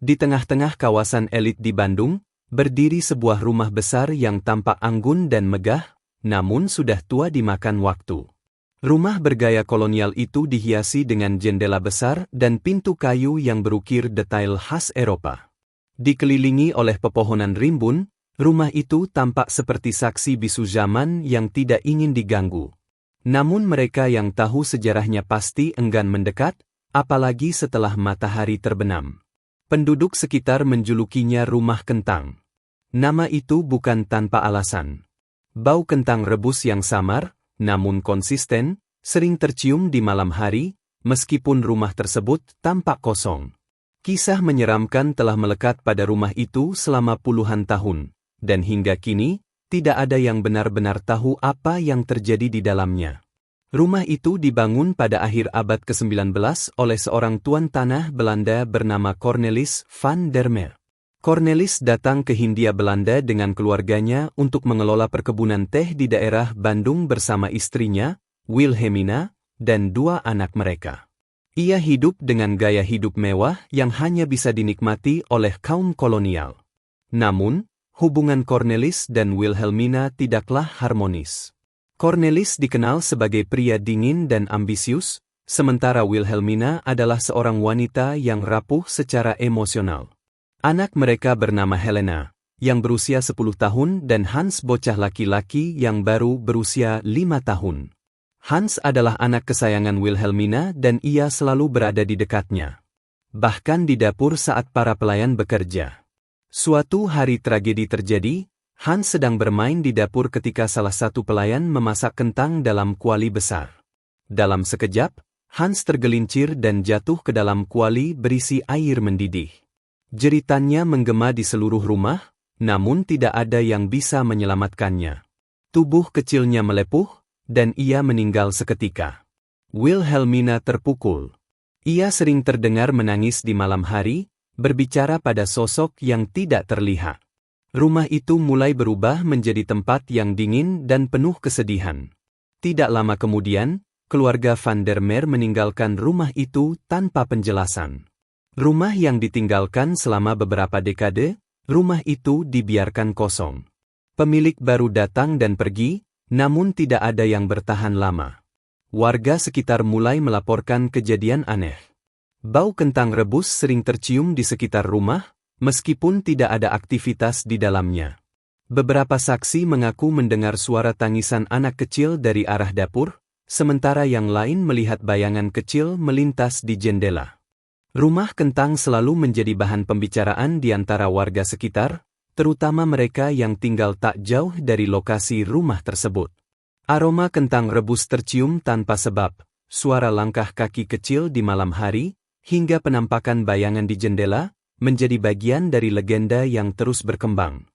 Di tengah-tengah kawasan elit di Bandung, berdiri sebuah rumah besar yang tampak anggun dan megah, namun sudah tua dimakan waktu. Rumah bergaya kolonial itu dihiasi dengan jendela besar dan pintu kayu yang berukir detail khas Eropa. Dikelilingi oleh pepohonan rimbun, rumah itu tampak seperti saksi bisu zaman yang tidak ingin diganggu. Namun mereka yang tahu sejarahnya pasti enggan mendekat, apalagi setelah matahari terbenam. Penduduk sekitar menjulukinya rumah kentang. Nama itu bukan tanpa alasan. Bau kentang rebus yang samar, namun konsisten, sering tercium di malam hari, meskipun rumah tersebut tampak kosong. Kisah menyeramkan telah melekat pada rumah itu selama puluhan tahun, dan hingga kini, tidak ada yang benar-benar tahu apa yang terjadi di dalamnya. Rumah itu dibangun pada akhir abad ke-19 oleh seorang tuan tanah Belanda bernama Cornelis van der Meer. Cornelis datang ke Hindia Belanda dengan keluarganya untuk mengelola perkebunan teh di daerah Bandung bersama istrinya, Wilhelmina, dan 2 anak mereka. Ia hidup dengan gaya hidup mewah yang hanya bisa dinikmati oleh kaum kolonial. Namun, hubungan Cornelis dan Wilhelmina tidaklah harmonis. Cornelis dikenal sebagai pria dingin dan ambisius, sementara Wilhelmina adalah seorang wanita yang rapuh secara emosional. Anak mereka bernama Helena, yang berusia 10 tahun dan Hans bocah laki-laki yang baru berusia 5 tahun. Hans adalah anak kesayangan Wilhelmina dan ia selalu berada di dekatnya. Bahkan di dapur saat para pelayan bekerja. Suatu hari tragedi terjadi, Hans sedang bermain di dapur ketika salah satu pelayan memasak kentang dalam kuali besar. Dalam sekejap, Hans tergelincir dan jatuh ke dalam kuali berisi air mendidih. Jeritannya menggema di seluruh rumah, namun tidak ada yang bisa menyelamatkannya. Tubuh kecilnya melepuh, dan ia meninggal seketika. Wilhelmina terpukul. Ia sering terdengar menangis di malam hari, berbicara pada sosok yang tidak terlihat. Rumah itu mulai berubah menjadi tempat yang dingin dan penuh kesedihan. Tidak lama kemudian, keluarga van der Meer meninggalkan rumah itu tanpa penjelasan. Rumah yang ditinggalkan selama beberapa dekade, rumah itu dibiarkan kosong. Pemilik baru datang dan pergi, namun tidak ada yang bertahan lama. Warga sekitar mulai melaporkan kejadian aneh. Bau kentang rebus sering tercium di sekitar rumah, meskipun tidak ada aktivitas di dalamnya. Beberapa saksi mengaku mendengar suara tangisan anak kecil dari arah dapur, sementara yang lain melihat bayangan kecil melintas di jendela. Rumah kentang selalu menjadi bahan pembicaraan di antara warga sekitar, terutama mereka yang tinggal tak jauh dari lokasi rumah tersebut. Aroma kentang rebus tercium tanpa sebab, suara langkah kaki kecil di malam hari, hingga penampakan bayangan di jendela, menjadi bagian dari legenda yang terus berkembang.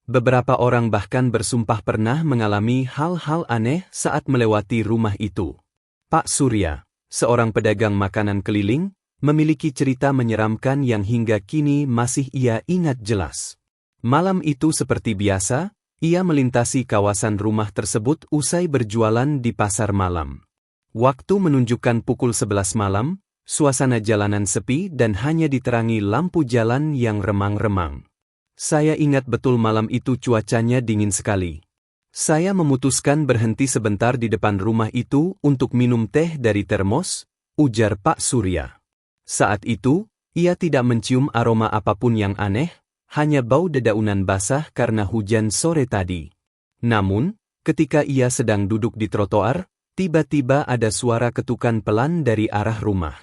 Beberapa orang bahkan bersumpah pernah mengalami hal-hal aneh saat melewati rumah itu. Pak Surya, seorang pedagang makanan keliling, memiliki cerita menyeramkan yang hingga kini masih ia ingat jelas. Malam itu seperti biasa, ia melintasi kawasan rumah tersebut usai berjualan di pasar malam. Waktu menunjukkan pukul 11 malam, suasana jalanan sepi dan hanya diterangi lampu jalan yang remang-remang. Saya ingat betul malam itu cuacanya dingin sekali. Saya memutuskan berhenti sebentar di depan rumah itu untuk minum teh dari termos, ujar Pak Surya. Saat itu, ia tidak mencium aroma apapun yang aneh, hanya bau dedaunan basah karena hujan sore tadi. Namun, ketika ia sedang duduk di trotoar, tiba-tiba ada suara ketukan pelan dari arah rumah.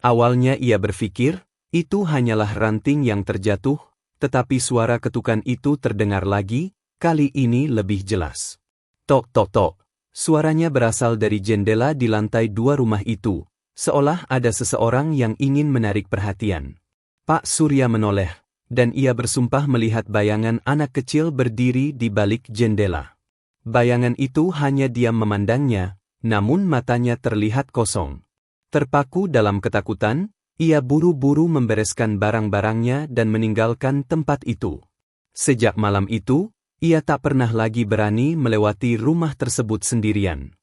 Awalnya ia berpikir, itu hanyalah ranting yang terjatuh, tetapi suara ketukan itu terdengar lagi, kali ini lebih jelas. Tok tok tok. Suaranya berasal dari jendela di lantai 2 rumah itu, seolah ada seseorang yang ingin menarik perhatian. Pak Surya menoleh, dan ia bersumpah melihat bayangan anak kecil berdiri di balik jendela. Bayangan itu hanya diam memandangnya, namun matanya terlihat kosong. Terpaku dalam ketakutan, ia buru-buru membereskan barang-barangnya dan meninggalkan tempat itu. Sejak malam itu, ia tak pernah lagi berani melewati rumah tersebut sendirian.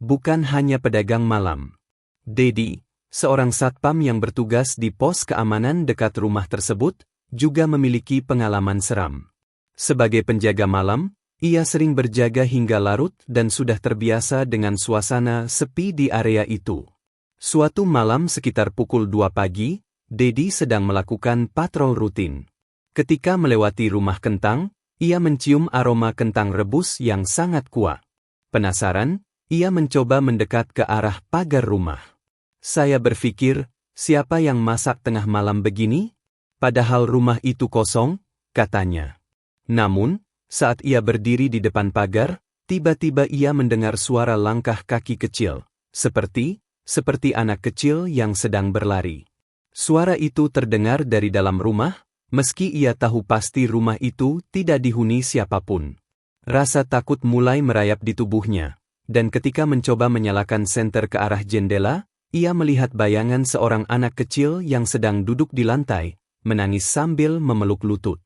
Bukan hanya pedagang malam. Dedi, Seorang satpam yang bertugas di pos keamanan dekat rumah tersebut juga memiliki pengalaman seram. Sebagai penjaga malam, ia sering berjaga hingga larut dan sudah terbiasa dengan suasana sepi di area itu. Suatu malam sekitar pukul 2 pagi, Dedi sedang melakukan patrol rutin. Ketika melewati rumah kentang, ia mencium aroma kentang rebus yang sangat kuat. Penasaran, ia mencoba mendekat ke arah pagar rumah. Saya berpikir, siapa yang masak tengah malam begini? Padahal rumah itu kosong, katanya. Namun, saat ia berdiri di depan pagar, tiba-tiba ia mendengar suara langkah kaki kecil, seperti anak kecil yang sedang berlari. Suara itu terdengar dari dalam rumah, meski ia tahu pasti rumah itu tidak dihuni siapapun. Rasa takut mulai merayap di tubuhnya, dan ketika mencoba menyalakan senter ke arah jendela, ia melihat bayangan seorang anak kecil yang sedang duduk di lantai, menangis sambil memeluk lutut.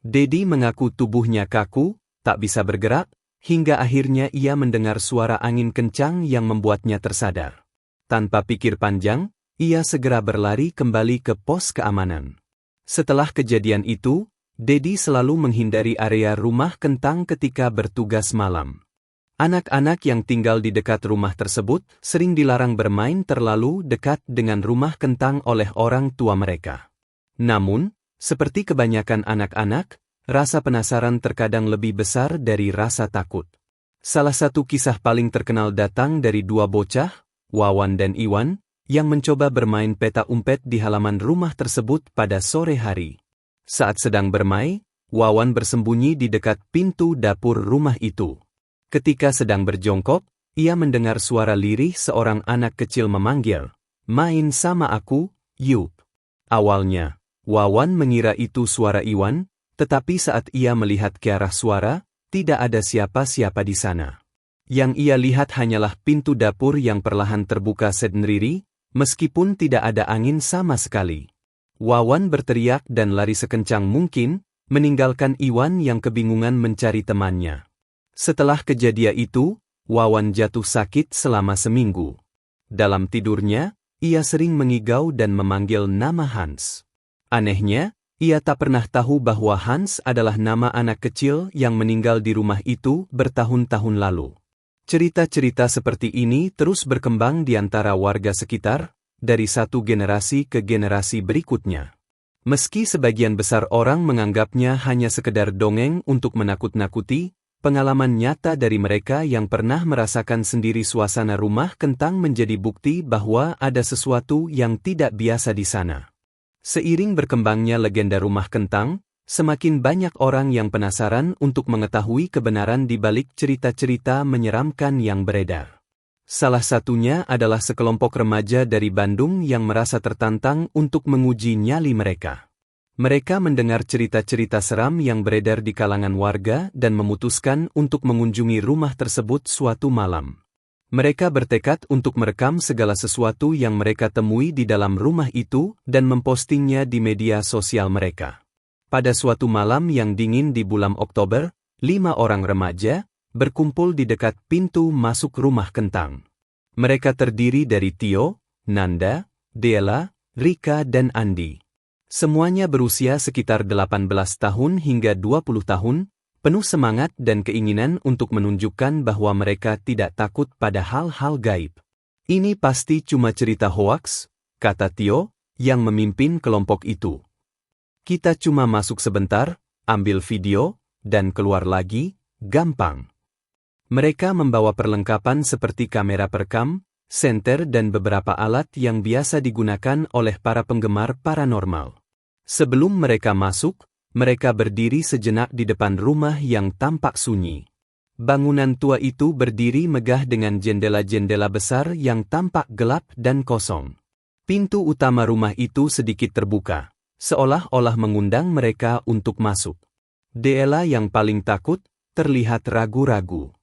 Dedi mengaku tubuhnya kaku, tak bisa bergerak, hingga akhirnya ia mendengar suara angin kencang yang membuatnya tersadar. Tanpa pikir panjang, ia segera berlari kembali ke pos keamanan. Setelah kejadian itu, Dedi selalu menghindari area rumah kentang ketika bertugas malam. Anak-anak yang tinggal di dekat rumah tersebut sering dilarang bermain terlalu dekat dengan rumah kentang oleh orang tua mereka. Namun, seperti kebanyakan anak-anak, rasa penasaran terkadang lebih besar dari rasa takut. Salah satu kisah paling terkenal datang dari dua bocah, Wawan dan Iwan, yang mencoba bermain peta umpet di halaman rumah tersebut pada sore hari. Saat sedang bermain, Wawan bersembunyi di dekat pintu dapur rumah itu. Ketika sedang berjongkok, ia mendengar suara lirih seorang anak kecil memanggil, "Main sama aku, yuk." Awalnya, Wawan mengira itu suara Iwan, tetapi saat ia melihat ke arah suara, tidak ada siapa-siapa di sana. Yang ia lihat hanyalah pintu dapur yang perlahan terbuka sendiri, meskipun tidak ada angin sama sekali. Wawan berteriak dan lari sekencang mungkin, meninggalkan Iwan yang kebingungan mencari temannya. Setelah kejadian itu, Wawan jatuh sakit selama seminggu. Dalam tidurnya, ia sering mengigau dan memanggil nama Hans. Anehnya, ia tak pernah tahu bahwa Hans adalah nama anak kecil yang meninggal di rumah itu bertahun-tahun lalu. Cerita-cerita seperti ini terus berkembang di antara warga sekitar, dari satu generasi ke generasi berikutnya. Meski sebagian besar orang menganggapnya hanya sekedar dongeng untuk menakut-nakuti, pengalaman nyata dari mereka yang pernah merasakan sendiri suasana rumah kentang menjadi bukti bahwa ada sesuatu yang tidak biasa di sana. Seiring berkembangnya legenda rumah kentang, semakin banyak orang yang penasaran untuk mengetahui kebenaran di balik cerita-cerita menyeramkan yang beredar. Salah satunya adalah sekelompok remaja dari Bandung yang merasa tertantang untuk menguji nyali mereka. Mereka mendengar cerita-cerita seram yang beredar di kalangan warga dan memutuskan untuk mengunjungi rumah tersebut suatu malam. Mereka bertekad untuk merekam segala sesuatu yang mereka temui di dalam rumah itu dan mempostingnya di media sosial mereka. Pada suatu malam yang dingin di bulan Oktober, 5 orang remaja berkumpul di dekat pintu masuk rumah kentang. Mereka terdiri dari Tio, Nanda, Dela, Rika dan Andi. Semuanya berusia sekitar 18 tahun hingga 20 tahun, penuh semangat dan keinginan untuk menunjukkan bahwa mereka tidak takut pada hal-hal gaib. "Ini pasti cuma cerita hoaks," kata Tio, yang memimpin kelompok itu. "Kita cuma masuk sebentar, ambil video, dan keluar lagi, gampang." Mereka membawa perlengkapan seperti kamera perekam, senter dan beberapa alat yang biasa digunakan oleh para penggemar paranormal. Sebelum mereka masuk, mereka berdiri sejenak di depan rumah yang tampak sunyi. Bangunan tua itu berdiri megah dengan jendela-jendela besar yang tampak gelap dan kosong. Pintu utama rumah itu sedikit terbuka, seolah-olah mengundang mereka untuk masuk. Dela yang paling takut, terlihat ragu-ragu.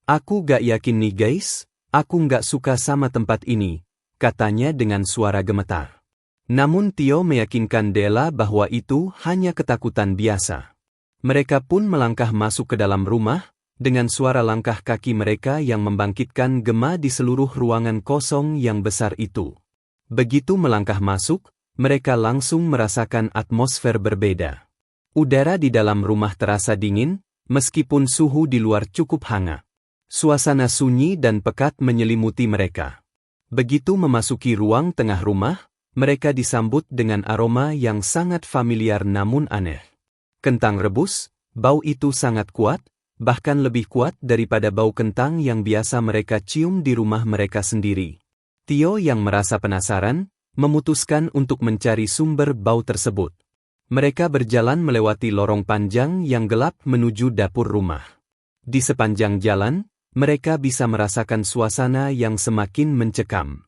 "Aku gak yakin nih guys, aku gak suka sama tempat ini," katanya dengan suara gemetar. Namun Tio meyakinkan Dela bahwa itu hanya ketakutan biasa. Mereka pun melangkah masuk ke dalam rumah, dengan suara langkah kaki mereka yang membangkitkan gema di seluruh ruangan kosong yang besar itu. Begitu melangkah masuk, mereka langsung merasakan atmosfer berbeda. Udara di dalam rumah terasa dingin, meskipun suhu di luar cukup hangat. Suasana sunyi dan pekat menyelimuti mereka. Begitu memasuki ruang tengah rumah, mereka disambut dengan aroma yang sangat familiar namun aneh. Kentang rebus, bau itu sangat kuat, bahkan lebih kuat daripada bau kentang yang biasa mereka cium di rumah mereka sendiri. Tio yang merasa penasaran, memutuskan untuk mencari sumber bau tersebut. Mereka berjalan melewati lorong panjang yang gelap menuju dapur rumah. Di sepanjang jalan, mereka bisa merasakan suasana yang semakin mencekam.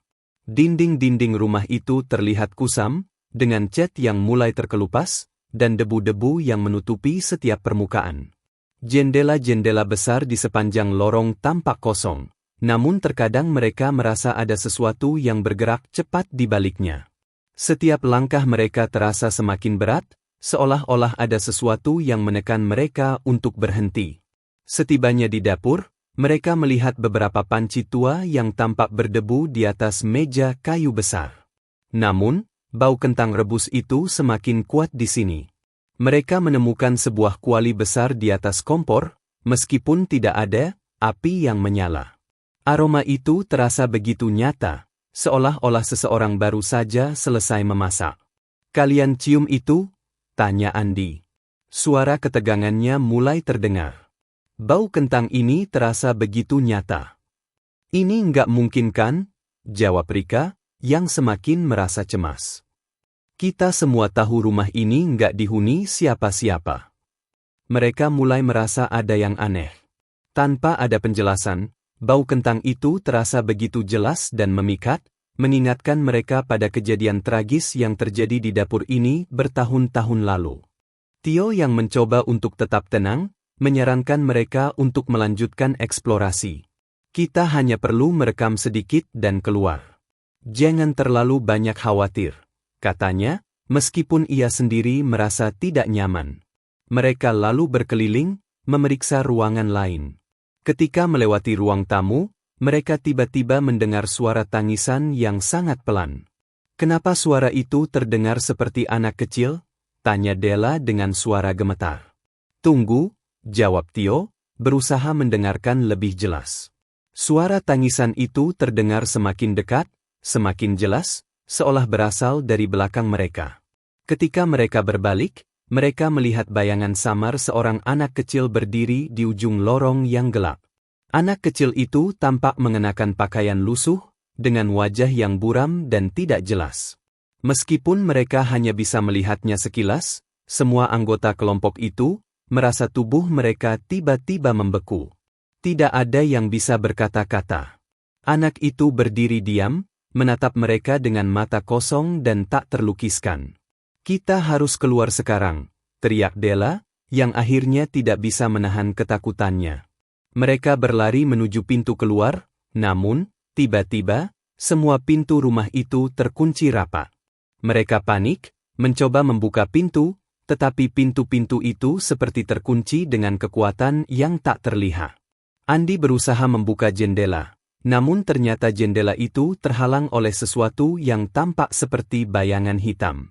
Dinding-dinding rumah itu terlihat kusam, dengan cat yang mulai terkelupas, dan debu-debu yang menutupi setiap permukaan. Jendela-jendela besar di sepanjang lorong tampak kosong, namun terkadang mereka merasa ada sesuatu yang bergerak cepat di baliknya. Setiap langkah mereka terasa semakin berat, seolah-olah ada sesuatu yang menekan mereka untuk berhenti. Setibanya di dapur, mereka melihat beberapa panci tua yang tampak berdebu di atas meja kayu besar. Namun, bau kentang rebus itu semakin kuat di sini. Mereka menemukan sebuah kuali besar di atas kompor, meskipun tidak ada api yang menyala. Aroma itu terasa begitu nyata, seolah-olah seseorang baru saja selesai memasak. "Kalian cium itu?" tanya Andi. Suara ketegangannya mulai terdengar. "Bau kentang ini terasa begitu nyata." "Ini nggak mungkin kan?" jawab Rika, yang semakin merasa cemas. "Kita semua tahu rumah ini nggak dihuni siapa-siapa." Mereka mulai merasa ada yang aneh. Tanpa ada penjelasan, bau kentang itu terasa begitu jelas dan memikat, mengingatkan mereka pada kejadian tragis yang terjadi di dapur ini bertahun-tahun lalu. Tio yang mencoba untuk tetap tenang, menyarankan mereka untuk melanjutkan eksplorasi. "Kita hanya perlu merekam sedikit dan keluar. Jangan terlalu banyak khawatir," katanya, meskipun ia sendiri merasa tidak nyaman. Mereka lalu berkeliling, memeriksa ruangan lain. Ketika melewati ruang tamu, mereka tiba-tiba mendengar suara tangisan yang sangat pelan. "Kenapa suara itu terdengar seperti anak kecil?" tanya Della dengan suara gemetar. "Tunggu," jawab Tio, berusaha mendengarkan lebih jelas. Suara tangisan itu terdengar semakin dekat, semakin jelas, seolah berasal dari belakang mereka. Ketika mereka berbalik, mereka melihat bayangan samar seorang anak kecil berdiri di ujung lorong yang gelap. Anak kecil itu tampak mengenakan pakaian lusuh, dengan wajah yang buram dan tidak jelas. Meskipun mereka hanya bisa melihatnya sekilas, semua anggota kelompok itu merasa tubuh mereka tiba-tiba membeku. Tidak ada yang bisa berkata-kata. Anak itu berdiri diam, menatap mereka dengan mata kosong dan tak terlukiskan. "Kita harus keluar sekarang," teriak Della, yang akhirnya tidak bisa menahan ketakutannya. Mereka berlari menuju pintu keluar, namun, tiba-tiba, semua pintu rumah itu terkunci rapat. Mereka panik, mencoba membuka pintu, tetapi pintu-pintu itu seperti terkunci dengan kekuatan yang tak terlihat. Andi berusaha membuka jendela. Namun ternyata jendela itu terhalang oleh sesuatu yang tampak seperti bayangan hitam.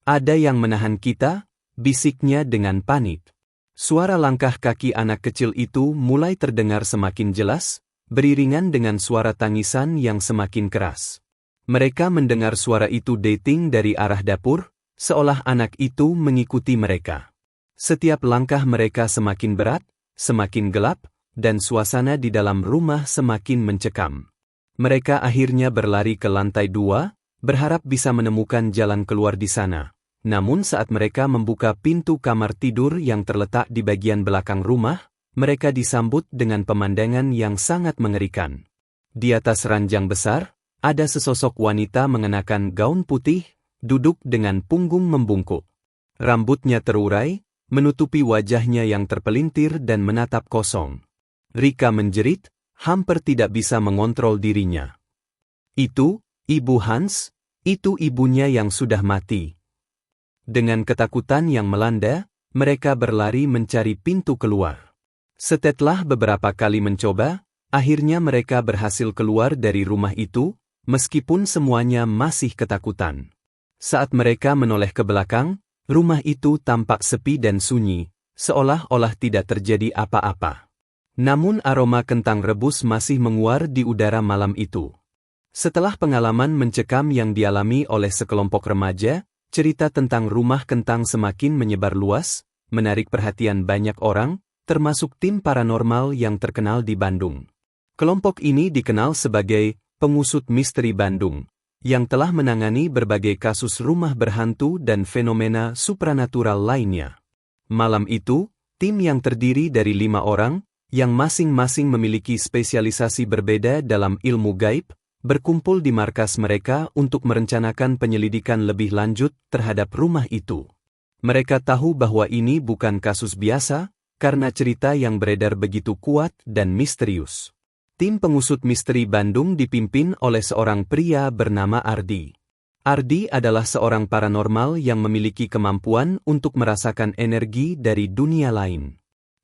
"Ada yang menahan kita?" bisiknya dengan panik. Suara langkah kaki anak kecil itu mulai terdengar semakin jelas, beriringan dengan suara tangisan yang semakin keras. Mereka mendengar suara itu datang dari arah dapur, seolah anak itu mengikuti mereka. Setiap langkah mereka semakin berat, semakin gelap, dan suasana di dalam rumah semakin mencekam. Mereka akhirnya berlari ke lantai 2, berharap bisa menemukan jalan keluar di sana. Namun saat mereka membuka pintu kamar tidur yang terletak di bagian belakang rumah, mereka disambut dengan pemandangan yang sangat mengerikan. Di atas ranjang besar, ada sesosok wanita mengenakan gaun putih, duduk dengan punggung membungkuk. Rambutnya terurai, menutupi wajahnya yang terpelintir dan menatap kosong. Rika menjerit, hampir tidak bisa mengontrol dirinya. "Itu, Ibu Hans, itu ibunya yang sudah mati." Dengan ketakutan yang melanda, mereka berlari mencari pintu keluar. Setelah beberapa kali mencoba, akhirnya mereka berhasil keluar dari rumah itu, meskipun semuanya masih ketakutan. Saat mereka menoleh ke belakang, rumah itu tampak sepi dan sunyi, seolah-olah tidak terjadi apa-apa. Namun aroma kentang rebus masih menguar di udara malam itu. Setelah pengalaman mencekam yang dialami oleh sekelompok remaja, cerita tentang rumah kentang semakin menyebar luas, menarik perhatian banyak orang, termasuk tim paranormal yang terkenal di Bandung. Kelompok ini dikenal sebagai Pengusut Misteri Bandung, yang telah menangani berbagai kasus rumah berhantu dan fenomena supranatural lainnya. Malam itu, tim yang terdiri dari 5 orang, yang masing-masing memiliki spesialisasi berbeda dalam ilmu gaib, berkumpul di markas mereka untuk merencanakan penyelidikan lebih lanjut terhadap rumah itu. Mereka tahu bahwa ini bukan kasus biasa, karena cerita yang beredar begitu kuat dan misterius. Tim Pengusut Misteri Bandung dipimpin oleh seorang pria bernama Ardi. Ardi adalah seorang paranormal yang memiliki kemampuan untuk merasakan energi dari dunia lain.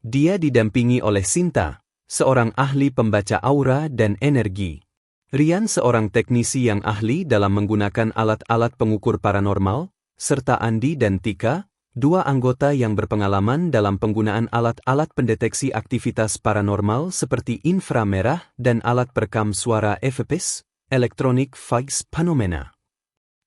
Dia didampingi oleh Sinta, seorang ahli pembaca aura dan energi. Rian, seorang teknisi yang ahli dalam menggunakan alat-alat pengukur paranormal, serta Andi dan Tika, 2 anggota yang berpengalaman dalam penggunaan alat-alat pendeteksi aktivitas paranormal seperti inframerah dan alat perekam suara EVPs, Electronic Voice Phenomena.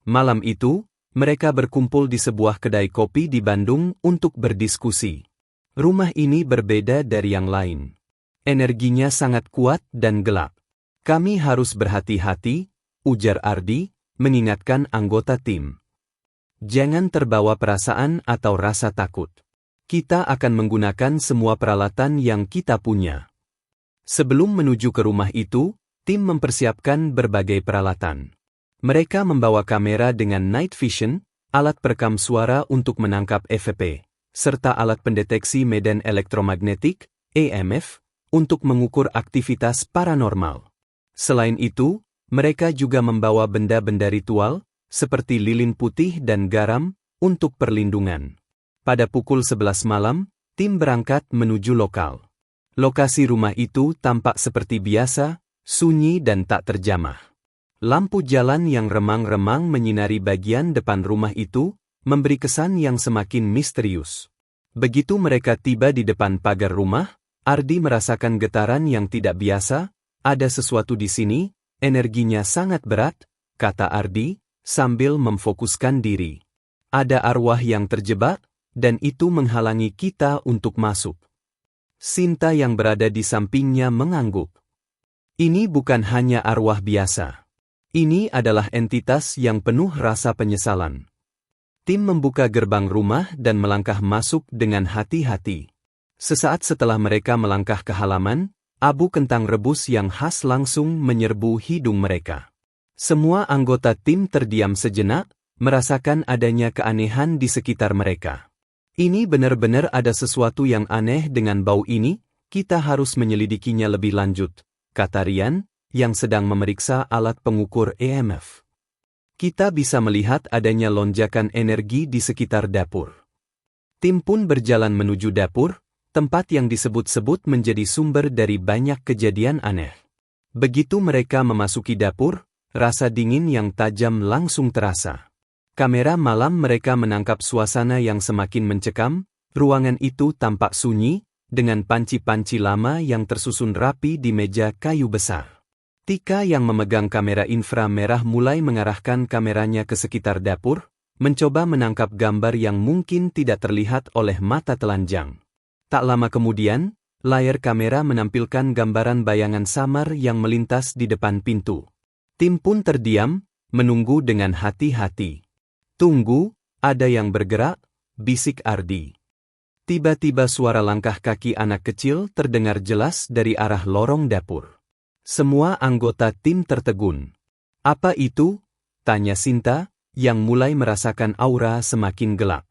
Malam itu, mereka berkumpul di sebuah kedai kopi di Bandung untuk berdiskusi. Rumah ini berbeda dari yang lain. Energinya sangat kuat dan gelap. Kami harus berhati-hati, ujar Ardi, mengingatkan anggota tim. Jangan terbawa perasaan atau rasa takut. Kita akan menggunakan semua peralatan yang kita punya. Sebelum menuju ke rumah itu, tim mempersiapkan berbagai peralatan. Mereka membawa kamera dengan night vision, alat perekam suara untuk menangkap EVP, serta alat pendeteksi medan elektromagnetik, EMF, untuk mengukur aktivitas paranormal. Selain itu, mereka juga membawa benda-benda ritual, seperti lilin putih dan garam, untuk perlindungan. Pada pukul 11 malam, tim berangkat menuju lokal. Lokasi rumah itu tampak seperti biasa, sunyi dan tak terjamah. Lampu jalan yang remang-remang menyinari bagian depan rumah itu, memberi kesan yang semakin misterius. Begitu mereka tiba di depan pagar rumah, Ardi merasakan getaran yang tidak biasa. Ada sesuatu di sini, energinya sangat berat, kata Ardi, sambil memfokuskan diri. Ada arwah yang terjebak, dan itu menghalangi kita untuk masuk. Sinta yang berada di sampingnya mengangguk. Ini bukan hanya arwah biasa. Ini adalah entitas yang penuh rasa penyesalan. Tim membuka gerbang rumah dan melangkah masuk dengan hati-hati. Sesaat setelah mereka melangkah ke halaman, abu kentang rebus yang khas langsung menyerbu hidung mereka. Semua anggota tim terdiam sejenak, merasakan adanya keanehan di sekitar mereka. Ini benar-benar ada sesuatu yang aneh dengan bau ini, kita harus menyelidikinya lebih lanjut, kata Rian, yang sedang memeriksa alat pengukur EMF. Kita bisa melihat adanya lonjakan energi di sekitar dapur. Tim pun berjalan menuju dapur, tempat yang disebut-sebut menjadi sumber dari banyak kejadian aneh. Begitu mereka memasuki dapur, rasa dingin yang tajam langsung terasa. Kamera malam mereka menangkap suasana yang semakin mencekam, ruangan itu tampak sunyi, dengan panci-panci lama yang tersusun rapi di meja kayu besar. Tika yang memegang kamera inframerah mulai mengarahkan kameranya ke sekitar dapur, mencoba menangkap gambar yang mungkin tidak terlihat oleh mata telanjang. Tak lama kemudian, layar kamera menampilkan gambaran bayangan samar yang melintas di depan pintu. Tim pun terdiam, menunggu dengan hati-hati. Tunggu, ada yang bergerak, bisik Ardi. Tiba-tiba suara langkah kaki anak kecil terdengar jelas dari arah lorong dapur. Semua anggota tim tertegun. Apa itu? Tanya Sinta, yang mulai merasakan aura semakin gelap.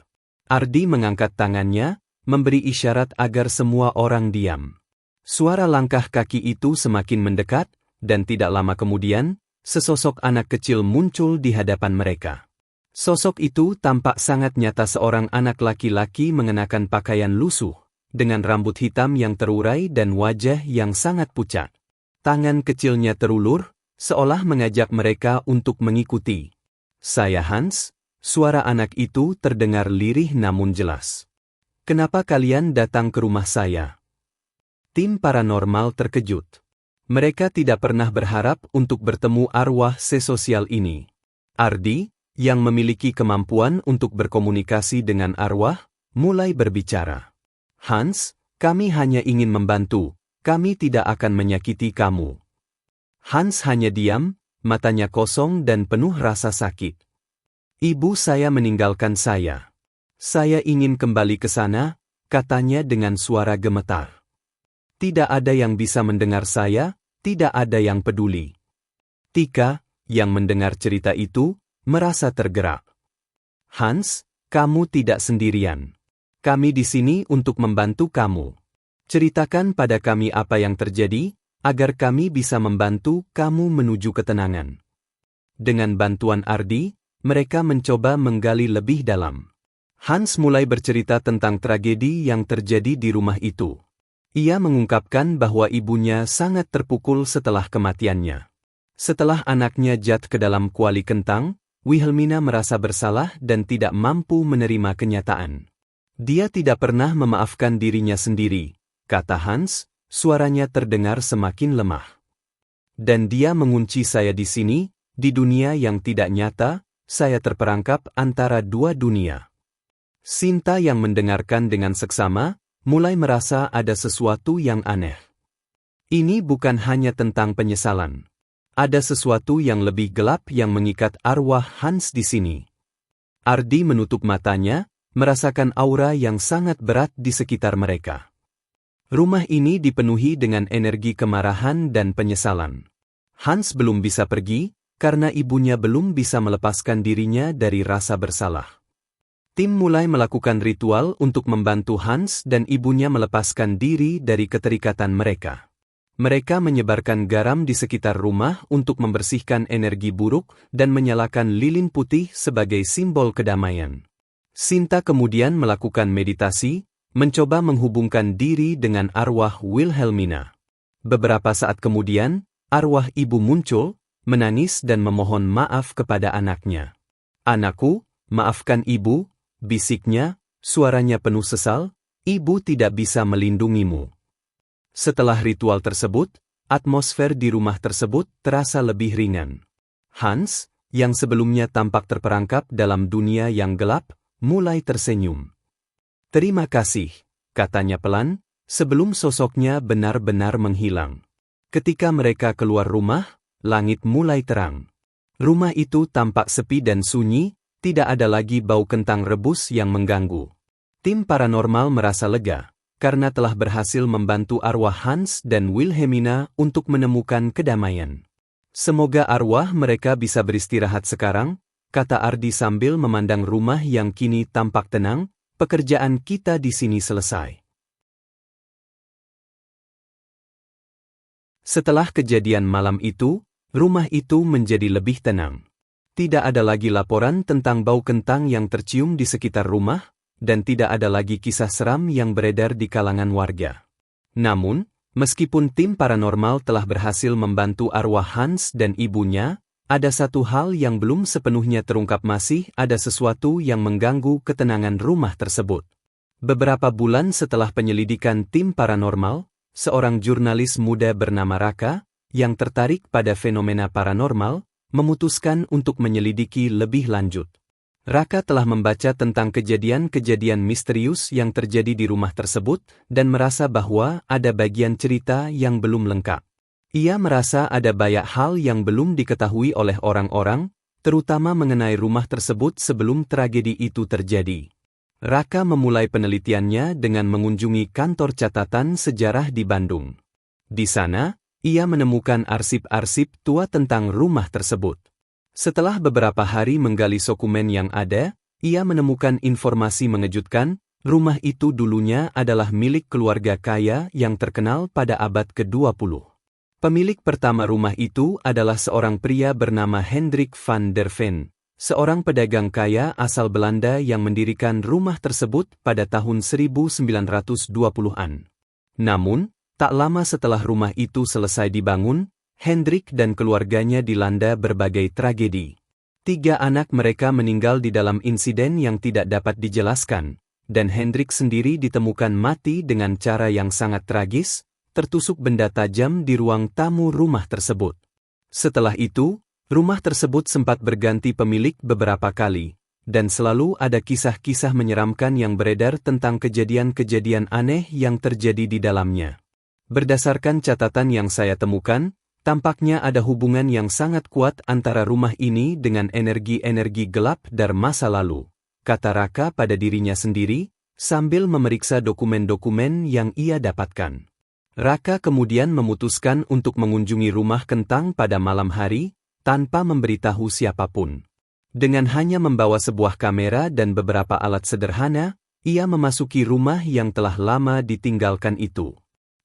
Ardi mengangkat tangannya, memberi isyarat agar semua orang diam. Suara langkah kaki itu semakin mendekat, dan tidak lama kemudian, sesosok anak kecil muncul di hadapan mereka. Sosok itu tampak sangat nyata, seorang anak laki-laki mengenakan pakaian lusuh, dengan rambut hitam yang terurai dan wajah yang sangat pucat. Tangan kecilnya terulur, seolah mengajak mereka untuk mengikuti. "Saya Hans," suara anak itu terdengar lirih namun jelas. "Kenapa kalian datang ke rumah saya?" Tim paranormal terkejut. Mereka tidak pernah berharap untuk bertemu arwah sesosial ini. Ardi, yang memiliki kemampuan untuk berkomunikasi dengan arwah, mulai berbicara. "Hans, kami hanya ingin membantu, kami tidak akan menyakiti kamu." Hans hanya diam, matanya kosong dan penuh rasa sakit. "Ibu saya meninggalkan saya. Saya ingin kembali ke sana," katanya dengan suara gemetar. Tidak ada yang bisa mendengar saya, tidak ada yang peduli. Tika, yang mendengar cerita itu, merasa tergerak. "Hans, kamu tidak sendirian. Kami di sini untuk membantu kamu. Ceritakan pada kami apa yang terjadi, agar kami bisa membantu kamu menuju ketenangan." Dengan bantuan Ardi, mereka mencoba menggali lebih dalam. Hans mulai bercerita tentang tragedi yang terjadi di rumah itu. Ia mengungkapkan bahwa ibunya sangat terpukul setelah kematiannya. Setelah anaknya jatuh ke dalam kuali kentang, Wilhelmina merasa bersalah dan tidak mampu menerima kenyataan. "Dia tidak pernah memaafkan dirinya sendiri," kata Hans, suaranya terdengar semakin lemah. "Dan dia mengunci saya di sini, di dunia yang tidak nyata, saya terperangkap antara dua dunia." Sinta yang mendengarkan dengan seksama, mulai merasa ada sesuatu yang aneh. Ini bukan hanya tentang penyesalan. Ada sesuatu yang lebih gelap yang mengikat arwah Hans di sini. Ardi menutup matanya, merasakan aura yang sangat berat di sekitar mereka. Rumah ini dipenuhi dengan energi kemarahan dan penyesalan. Hans belum bisa pergi, karena ibunya belum bisa melepaskan dirinya dari rasa bersalah. Tim mulai melakukan ritual untuk membantu Hans dan ibunya melepaskan diri dari keterikatan mereka. Mereka menyebarkan garam di sekitar rumah untuk membersihkan energi buruk dan menyalakan lilin putih sebagai simbol kedamaian. Sinta kemudian melakukan meditasi, mencoba menghubungkan diri dengan arwah Wilhelmina. Beberapa saat kemudian, arwah ibu muncul, menangis dan memohon maaf kepada anaknya. "Anakku, maafkan ibu," bisiknya, suaranya penuh sesal, "ibu tidak bisa melindungimu." Setelah ritual tersebut, atmosfer di rumah tersebut terasa lebih ringan. Hans, yang sebelumnya tampak terperangkap dalam dunia yang gelap, mulai tersenyum. "Terima kasih," katanya pelan, sebelum sosoknya benar-benar menghilang. Ketika mereka keluar rumah, langit mulai terang. Rumah itu tampak sepi dan sunyi, tidak ada lagi bau kentang rebus yang mengganggu. Tim paranormal merasa lega, karena telah berhasil membantu arwah Hans dan Wilhelmina untuk menemukan kedamaian. "Semoga arwah mereka bisa beristirahat sekarang," kata Ardi sambil memandang rumah yang kini tampak tenang. "Pekerjaan kita di sini selesai." Setelah kejadian malam itu, rumah itu menjadi lebih tenang. Tidak ada lagi laporan tentang bau kentang yang tercium di sekitar rumah, dan tidak ada lagi kisah seram yang beredar di kalangan warga. Namun, meskipun tim paranormal telah berhasil membantu arwah Hans dan ibunya, ada satu hal yang belum sepenuhnya terungkap. Masih ada sesuatu yang mengganggu ketenangan rumah tersebut. Beberapa bulan setelah penyelidikan tim paranormal, seorang jurnalis muda bernama Raka, yang tertarik pada fenomena paranormal, memutuskan untuk menyelidiki lebih lanjut. Raka telah membaca tentang kejadian-kejadian misterius yang terjadi di rumah tersebut dan merasa bahwa ada bagian cerita yang belum lengkap. Ia merasa ada banyak hal yang belum diketahui oleh orang-orang, terutama mengenai rumah tersebut sebelum tragedi itu terjadi. Raka memulai penelitiannya dengan mengunjungi kantor catatan sejarah di Bandung. Di sana, ia menemukan arsip-arsip tua tentang rumah tersebut. Setelah beberapa hari menggali dokumen yang ada, ia menemukan informasi mengejutkan. Rumah itu dulunya adalah milik keluarga kaya yang terkenal pada abad ke-20. Pemilik pertama rumah itu adalah seorang pria bernama Hendrik van der Ven, seorang pedagang kaya asal Belanda yang mendirikan rumah tersebut pada tahun 1920-an. Namun, tak lama setelah rumah itu selesai dibangun, Hendrik dan keluarganya dilanda berbagai tragedi. 3 anak mereka meninggal di dalam insiden yang tidak dapat dijelaskan, dan Hendrik sendiri ditemukan mati dengan cara yang sangat tragis, tertusuk benda tajam di ruang tamu rumah tersebut. Setelah itu, rumah tersebut sempat berganti pemilik beberapa kali, dan selalu ada kisah-kisah menyeramkan yang beredar tentang kejadian-kejadian aneh yang terjadi di dalamnya. Berdasarkan catatan yang saya temukan, tampaknya ada hubungan yang sangat kuat antara rumah ini dengan energi-energi gelap dari masa lalu, kata Raka pada dirinya sendiri, sambil memeriksa dokumen-dokumen yang ia dapatkan. Raka kemudian memutuskan untuk mengunjungi rumah Kentang pada malam hari, tanpa memberitahu siapapun. Dengan hanya membawa sebuah kamera dan beberapa alat sederhana, ia memasuki rumah yang telah lama ditinggalkan itu.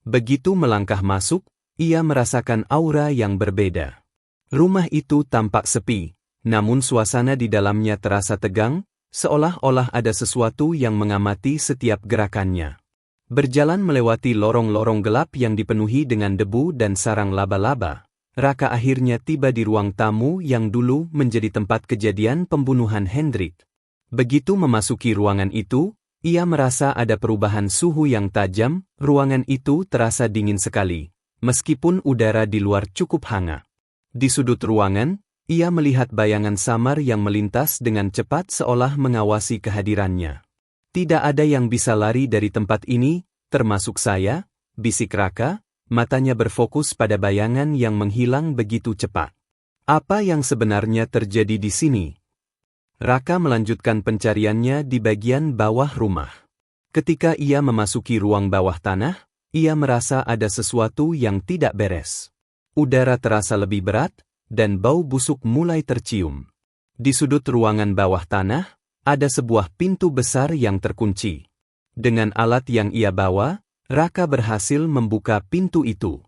Begitu melangkah masuk, ia merasakan aura yang berbeda. Rumah itu tampak sepi, namun suasana di dalamnya terasa tegang, seolah-olah ada sesuatu yang mengamati setiap gerakannya. Berjalan melewati lorong-lorong gelap yang dipenuhi dengan debu dan sarang laba-laba, Raka akhirnya tiba di ruang tamu yang dulu menjadi tempat kejadian pembunuhan Hendrik. Begitu memasuki ruangan itu, ia merasa ada perubahan suhu yang tajam, ruangan itu terasa dingin sekali. Meskipun udara di luar cukup hangat. Di sudut ruangan, ia melihat bayangan samar yang melintas dengan cepat seolah mengawasi kehadirannya. Tidak ada yang bisa lari dari tempat ini, termasuk saya, bisik Raka, matanya berfokus pada bayangan yang menghilang begitu cepat. Apa yang sebenarnya terjadi di sini? Raka melanjutkan pencariannya di bagian bawah rumah. Ketika ia memasuki ruang bawah tanah, ia merasa ada sesuatu yang tidak beres. Udara terasa lebih berat, dan bau busuk mulai tercium. Di sudut ruangan bawah tanah, ada sebuah pintu besar yang terkunci. Dengan alat yang ia bawa, Raka berhasil membuka pintu itu.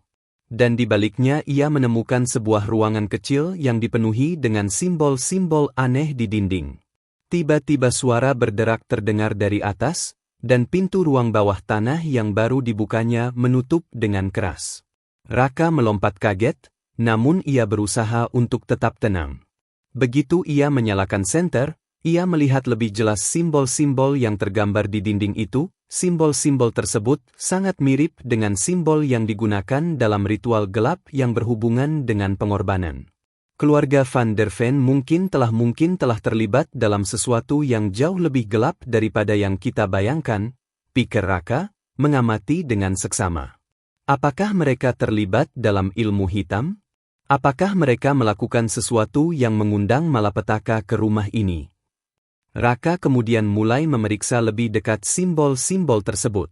Dan di baliknya ia menemukan sebuah ruangan kecil yang dipenuhi dengan simbol-simbol aneh di dinding. Tiba-tiba suara berderak terdengar dari atas, dan pintu ruang bawah tanah yang baru dibukanya menutup dengan keras. Raka melompat kaget, namun ia berusaha untuk tetap tenang. Begitu ia menyalakan senter, ia melihat lebih jelas simbol-simbol yang tergambar di dinding itu. Simbol-simbol tersebut sangat mirip dengan simbol yang digunakan dalam ritual gelap yang berhubungan dengan pengorbanan. Keluarga Van der Ven mungkin telah terlibat dalam sesuatu yang jauh lebih gelap daripada yang kita bayangkan, pikir Raka, mengamati dengan seksama. Apakah mereka terlibat dalam ilmu hitam? Apakah mereka melakukan sesuatu yang mengundang malapetaka ke rumah ini? Raka kemudian mulai memeriksa lebih dekat simbol-simbol tersebut.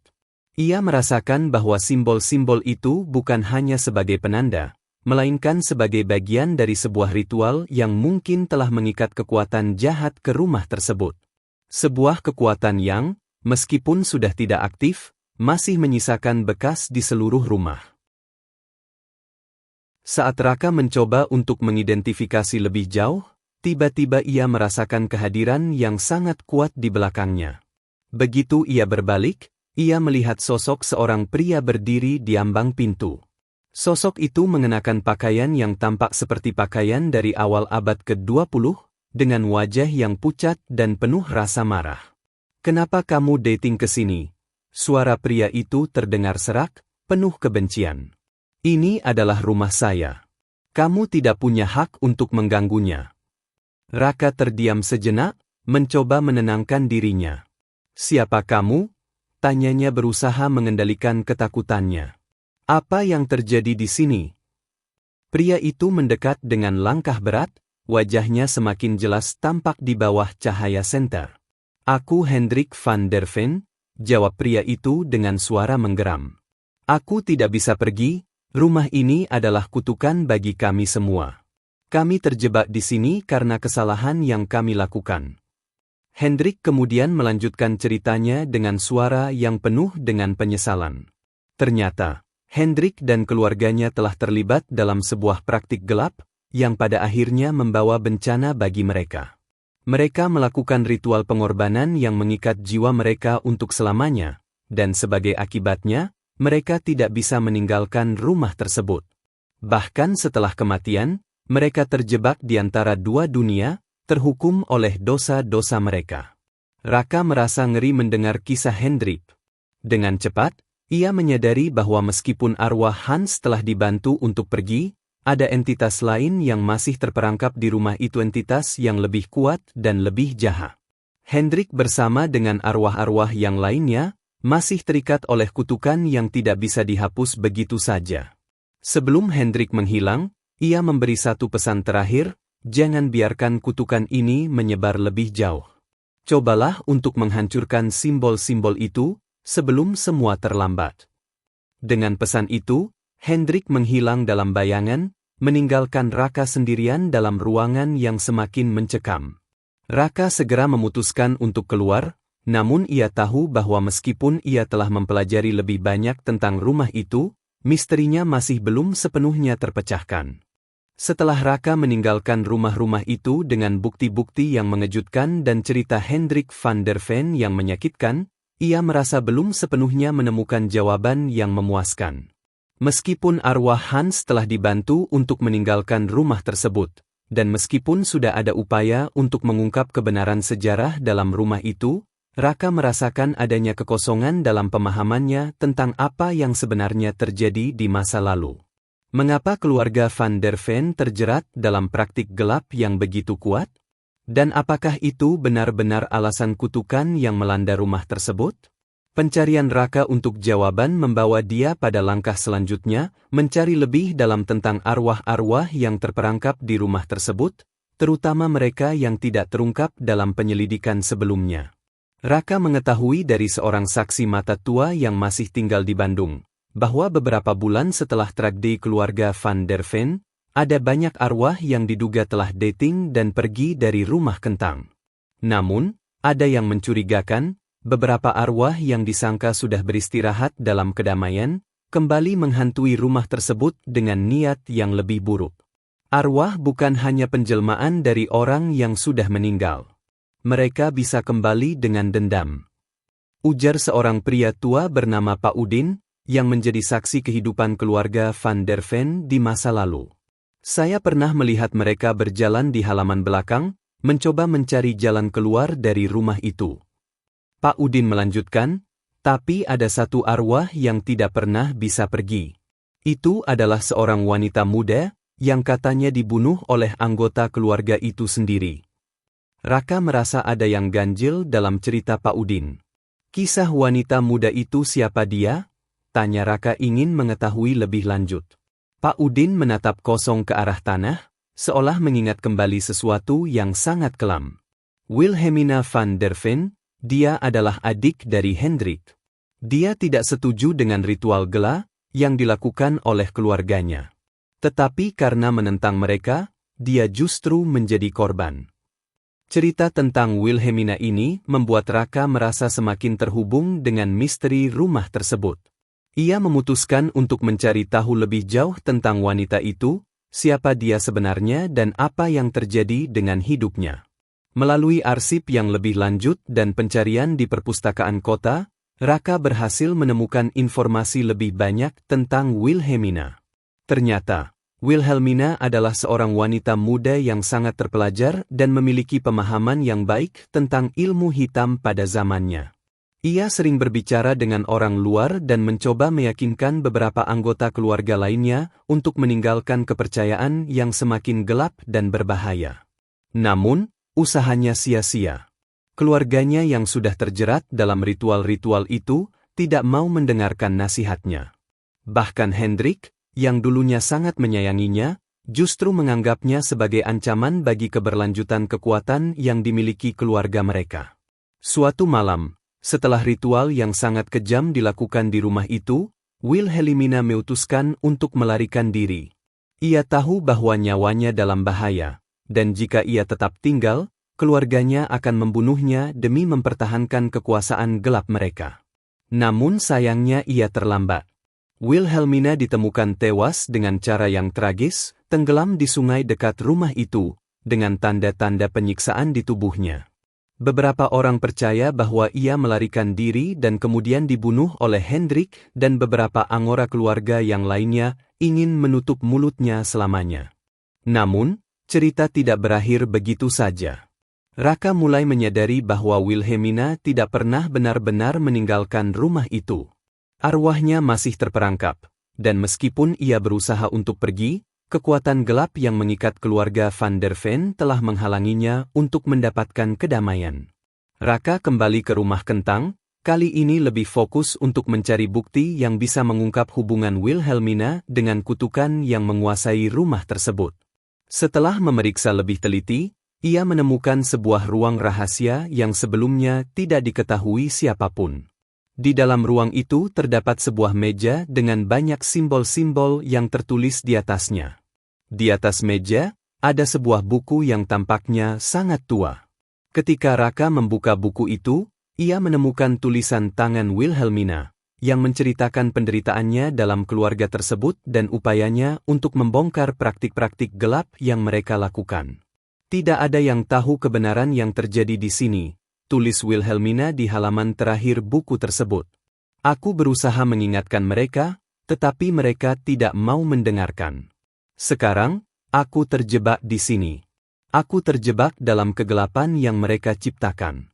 Ia merasakan bahwa simbol-simbol itu bukan hanya sebagai penanda, melainkan sebagai bagian dari sebuah ritual yang mungkin telah mengikat kekuatan jahat ke rumah tersebut. Sebuah kekuatan yang, meskipun sudah tidak aktif, masih menyisakan bekas di seluruh rumah. Saat Raka mencoba untuk mengidentifikasi lebih jauh, tiba-tiba ia merasakan kehadiran yang sangat kuat di belakangnya. Begitu ia berbalik, ia melihat sosok seorang pria berdiri di ambang pintu. Sosok itu mengenakan pakaian yang tampak seperti pakaian dari awal abad ke-20, dengan wajah yang pucat dan penuh rasa marah. "Kenapa kamu dating ke sini?" Suara pria itu terdengar serak, penuh kebencian. "Ini adalah rumah saya. Kamu tidak punya hak untuk mengganggunya." Raka terdiam sejenak, mencoba menenangkan dirinya. "Siapa kamu?" tanyanya berusaha mengendalikan ketakutannya. "Apa yang terjadi di sini?" Pria itu mendekat dengan langkah berat, wajahnya semakin jelas tampak di bawah cahaya senter. "Aku Hendrik Van der Ven," jawab pria itu dengan suara menggeram. "Aku tidak bisa pergi, rumah ini adalah kutukan bagi kami semua. Kami terjebak di sini karena kesalahan yang kami lakukan." Hendrik kemudian melanjutkan ceritanya dengan suara yang penuh dengan penyesalan. Ternyata, Hendrik dan keluarganya telah terlibat dalam sebuah praktik gelap, yang pada akhirnya membawa bencana bagi mereka. Mereka melakukan ritual pengorbanan yang mengikat jiwa mereka untuk selamanya, dan sebagai akibatnya, mereka tidak bisa meninggalkan rumah tersebut. Bahkan setelah kematian, mereka terjebak di antara dua dunia, terhukum oleh dosa-dosa mereka. Raka merasa ngeri mendengar kisah Hendrik. Dengan cepat, ia menyadari bahwa meskipun arwah Hans telah dibantu untuk pergi, ada entitas lain yang masih terperangkap di rumah itu, entitas yang lebih kuat dan lebih jahat. Hendrik bersama dengan arwah-arwah yang lainnya, masih terikat oleh kutukan yang tidak bisa dihapus begitu saja. Sebelum Hendrik menghilang, ia memberi satu pesan terakhir, jangan biarkan kutukan ini menyebar lebih jauh. Cobalah untuk menghancurkan simbol-simbol itu, sebelum semua terlambat. Dengan pesan itu, Hendrik menghilang dalam bayangan, meninggalkan Raka sendirian dalam ruangan yang semakin mencekam. Raka segera memutuskan untuk keluar, namun ia tahu bahwa meskipun ia telah mempelajari lebih banyak tentang rumah itu, misterinya masih belum sepenuhnya terpecahkan. Setelah Raka meninggalkan rumah-rumah itu dengan bukti-bukti yang mengejutkan dan cerita Hendrik van der Ven yang menyakitkan, ia merasa belum sepenuhnya menemukan jawaban yang memuaskan. Meskipun arwah Hans telah dibantu untuk meninggalkan rumah tersebut, dan meskipun sudah ada upaya untuk mengungkap kebenaran sejarah dalam rumah itu, Raka merasakan adanya kekosongan dalam pemahamannya tentang apa yang sebenarnya terjadi di masa lalu. Mengapa keluarga van der Ven terjerat dalam praktik gelap yang begitu kuat? Dan apakah itu benar-benar alasan kutukan yang melanda rumah tersebut? Pencarian Raka untuk jawaban membawa dia pada langkah selanjutnya, mencari lebih dalam tentang arwah-arwah yang terperangkap di rumah tersebut, terutama mereka yang tidak terungkap dalam penyelidikan sebelumnya. Raka mengetahui dari seorang saksi mata tua yang masih tinggal di Bandung, bahwa beberapa bulan setelah tragedi keluarga van der Ven, ada banyak arwah yang diduga telah dating dan pergi dari rumah Kentang. Namun, ada yang mencurigakan, beberapa arwah yang disangka sudah beristirahat dalam kedamaian, kembali menghantui rumah tersebut dengan niat yang lebih buruk. Arwah bukan hanya penjelmaan dari orang yang sudah meninggal. Mereka bisa kembali dengan dendam. Ujar seorang pria tua bernama Pak Udin, yang menjadi saksi kehidupan keluarga van der Ven di masa lalu. Saya pernah melihat mereka berjalan di halaman belakang, mencoba mencari jalan keluar dari rumah itu. Pak Udin melanjutkan, tapi ada satu arwah yang tidak pernah bisa pergi. Itu adalah seorang wanita muda, yang katanya dibunuh oleh anggota keluarga itu sendiri. Raka merasa ada yang ganjil dalam cerita Pak Udin. Kisah wanita muda itu siapa dia? Tanya Raka ingin mengetahui lebih lanjut. Pak Udin menatap kosong ke arah tanah, seolah mengingat kembali sesuatu yang sangat kelam. Wilhelmina van der Ven, dia adalah adik dari Hendrik. Dia tidak setuju dengan ritual gela yang dilakukan oleh keluarganya. Tetapi karena menentang mereka, dia justru menjadi korban. Cerita tentang Wilhelmina ini membuat Raka merasa semakin terhubung dengan misteri rumah tersebut. Ia memutuskan untuk mencari tahu lebih jauh tentang wanita itu, siapa dia sebenarnya dan apa yang terjadi dengan hidupnya. Melalui arsip yang lebih lanjut dan pencarian di perpustakaan kota, Raka berhasil menemukan informasi lebih banyak tentang Wilhelmina. Ternyata, Wilhelmina adalah seorang wanita muda yang sangat terpelajar dan memiliki pemahaman yang baik tentang ilmu hitam pada zamannya. Ia sering berbicara dengan orang luar dan mencoba meyakinkan beberapa anggota keluarga lainnya untuk meninggalkan kepercayaan yang semakin gelap dan berbahaya. Namun, usahanya sia-sia. Keluarganya yang sudah terjerat dalam ritual-ritual itu tidak mau mendengarkan nasihatnya. Bahkan Hendrik, yang dulunya sangat menyayanginya, justru menganggapnya sebagai ancaman bagi keberlanjutan kekuatan yang dimiliki keluarga mereka. Suatu malam, setelah ritual yang sangat kejam dilakukan di rumah itu, Wilhelmina memutuskan untuk melarikan diri. Ia tahu bahwa nyawanya dalam bahaya, dan jika ia tetap tinggal, keluarganya akan membunuhnya demi mempertahankan kekuasaan gelap mereka. Namun sayangnya ia terlambat. Wilhelmina ditemukan tewas dengan cara yang tragis, tenggelam di sungai dekat rumah itu, dengan tanda-tanda penyiksaan di tubuhnya. Beberapa orang percaya bahwa ia melarikan diri dan kemudian dibunuh oleh Hendrik, dan beberapa anggota keluarga yang lainnya ingin menutup mulutnya selamanya. Namun, cerita tidak berakhir begitu saja. Raka mulai menyadari bahwa Wilhelmina tidak pernah benar-benar meninggalkan rumah itu. Arwahnya masih terperangkap, dan meskipun ia berusaha untuk pergi, kekuatan gelap yang mengikat keluarga Van der Ven telah menghalanginya untuk mendapatkan kedamaian. Raka kembali ke rumah kentang, kali ini lebih fokus untuk mencari bukti yang bisa mengungkap hubungan Wilhelmina dengan kutukan yang menguasai rumah tersebut. Setelah memeriksa lebih teliti, ia menemukan sebuah ruang rahasia yang sebelumnya tidak diketahui siapapun. Di dalam ruang itu terdapat sebuah meja dengan banyak simbol-simbol yang tertulis di atasnya. Di atas meja, ada sebuah buku yang tampaknya sangat tua. Ketika Raka membuka buku itu, ia menemukan tulisan tangan Wilhelmina, yang menceritakan penderitaannya dalam keluarga tersebut dan upayanya untuk membongkar praktik-praktik gelap yang mereka lakukan. Tidak ada yang tahu kebenaran yang terjadi di sini, tulis Wilhelmina di halaman terakhir buku tersebut. Aku berusaha mengingatkan mereka, tetapi mereka tidak mau mendengarkan. Sekarang, aku terjebak di sini. Aku terjebak dalam kegelapan yang mereka ciptakan.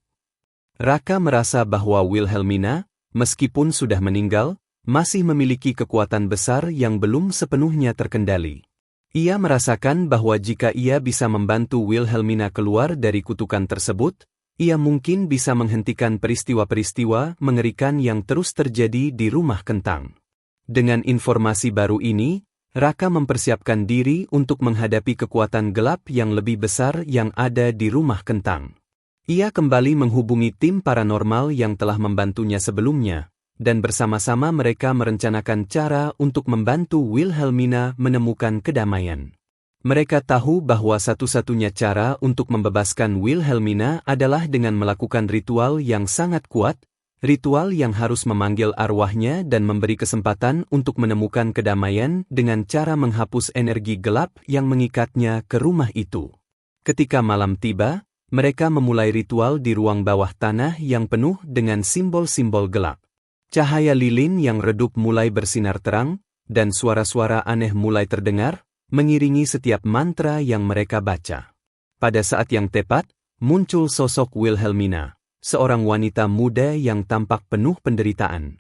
Raka merasa bahwa Wilhelmina, meskipun sudah meninggal, masih memiliki kekuatan besar yang belum sepenuhnya terkendali. Ia merasakan bahwa jika ia bisa membantu Wilhelmina keluar dari kutukan tersebut, ia mungkin bisa menghentikan peristiwa-peristiwa mengerikan yang terus terjadi di rumah kentang. Dengan informasi baru ini, Raka mempersiapkan diri untuk menghadapi kekuatan gelap yang lebih besar yang ada di rumah kentang. Ia kembali menghubungi tim paranormal yang telah membantunya sebelumnya, dan bersama-sama mereka merencanakan cara untuk membantu Wilhelmina menemukan kedamaian. Mereka tahu bahwa satu-satunya cara untuk membebaskan Wilhelmina adalah dengan melakukan ritual yang sangat kuat, ritual yang harus memanggil arwahnya dan memberi kesempatan untuk menemukan kedamaian dengan cara menghapus energi gelap yang mengikatnya ke rumah itu. Ketika malam tiba, mereka memulai ritual di ruang bawah tanah yang penuh dengan simbol-simbol gelap. Cahaya lilin yang redup mulai bersinar terang, dan suara-suara aneh mulai terdengar, mengiringi setiap mantra yang mereka baca. Pada saat yang tepat, muncul sosok Wilhelmina, seorang wanita muda yang tampak penuh penderitaan.